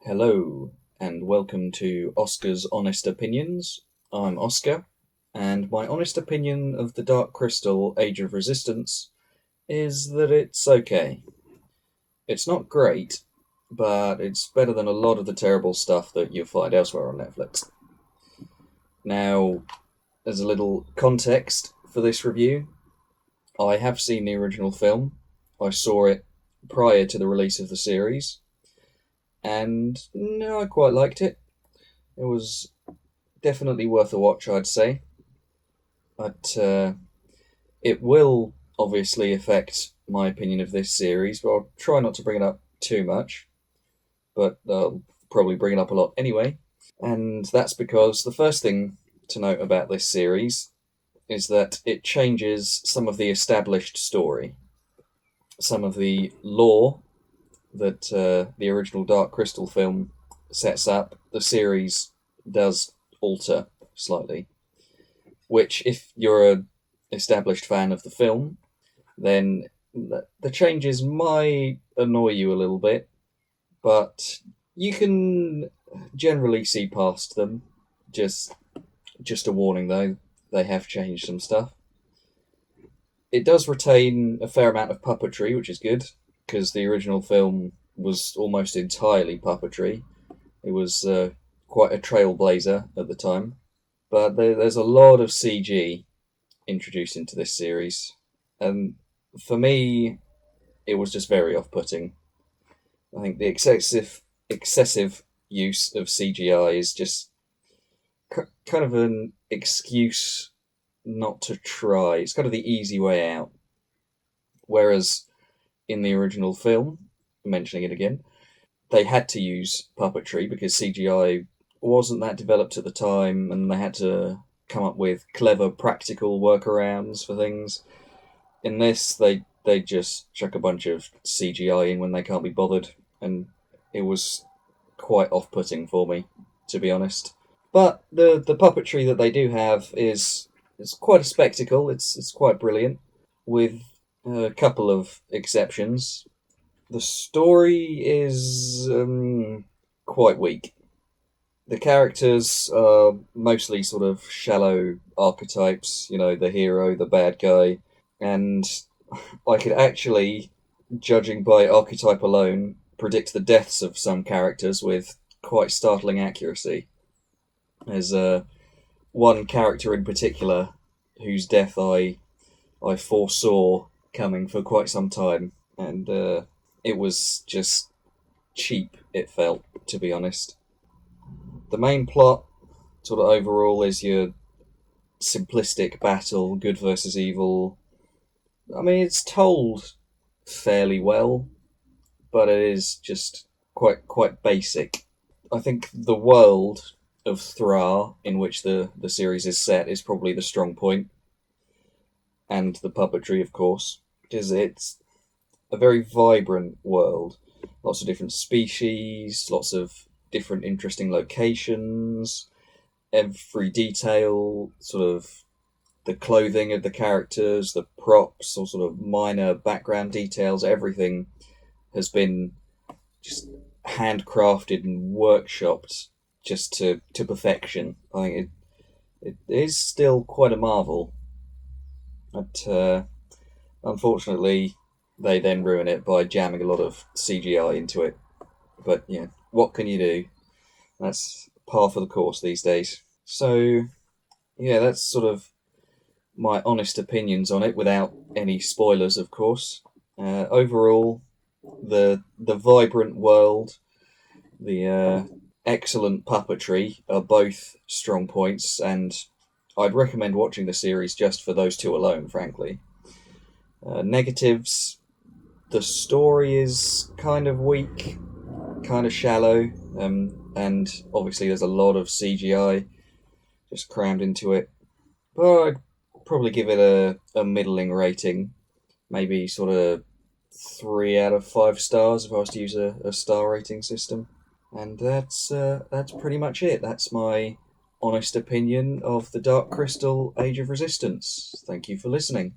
Hello, and welcome to Oscar's Honest Opinions. I'm Oscar, and my honest opinion of the Dark Crystal Age of Resistance is that it's okay. It's not great, but it's better than a lot of the terrible stuff that you'll find elsewhere on Netflix. Now, as a little context for this review, I have seen the original film. I saw it prior to the release of the series, and no, I quite liked it. It was definitely worth a watch, I'd say. But it will obviously affect my opinion of this series, but I'll try not to bring it up too much. But I'll probably bring it up a lot anyway. And that's because the first thing to note about this series is that it changes some of the established story. Some of the lore that the original Dark Crystal film sets up, the series does alter slightly. Which, if you're an established fan of the film, then the changes might annoy you a little bit, but you can generally see past them. Just a warning though, they have changed some stuff. It does retain a fair amount of puppetry, which is good, because the original film was almost entirely puppetry. It was quite a trailblazer at the time. But there's a lot of CG introduced into this series, and for me, it was just very off-putting. I think the excessive use of CGI is just kind of an excuse not to try. It's kind of the easy way out. Whereas in the original film, mentioning it again, they had to use puppetry because CGI wasn't that developed at the time, and they had to come up with clever practical workarounds for things. In this, they just chuck a bunch of CGI in when they can't be bothered, and it was quite off-putting for me, to be honest. But the puppetry that they do have is quite a spectacle. It's quite brilliant, with a couple of exceptions. The story is quite weak. The characters are mostly sort of shallow archetypes, the hero, the bad guy, and I could actually, judging by archetype alone, predict the deaths of some characters with quite startling accuracy. There's one character in particular whose death I foresaw coming for quite some time, and it was just cheap, it felt, to be honest. The main plot, sort of overall, is your simplistic battle, good versus evil. I mean, it's told fairly well, but it is just quite basic. I think the world of Thra, in which the series is set, is probably the strong point, and the puppetry, of course, because it's a very vibrant world. Lots of different species, lots of different interesting locations, every detail, sort of the clothing of the characters, the props, or sort of minor background details, everything has been just handcrafted and workshopped just to perfection. I think it is still quite a marvel. But unfortunately, they then ruin it by jamming a lot of CGI into it. But yeah, what can you do? That's par for the course these days. So yeah, that's sort of my honest opinions on it, without any spoilers, of course. Overall, the vibrant world, the excellent puppetry are both strong points, and I'd recommend watching the series just for those two alone, frankly. Negatives: the story is kind of weak, kind of shallow, and obviously there's a lot of CGI just crammed into it. But I'd probably give it a middling rating, maybe sort of 3 out of 5 stars if I was to use a star rating system. And that's pretty much it. That's my honest opinion of the Dark Crystal Age of Resistance. Thank you for listening.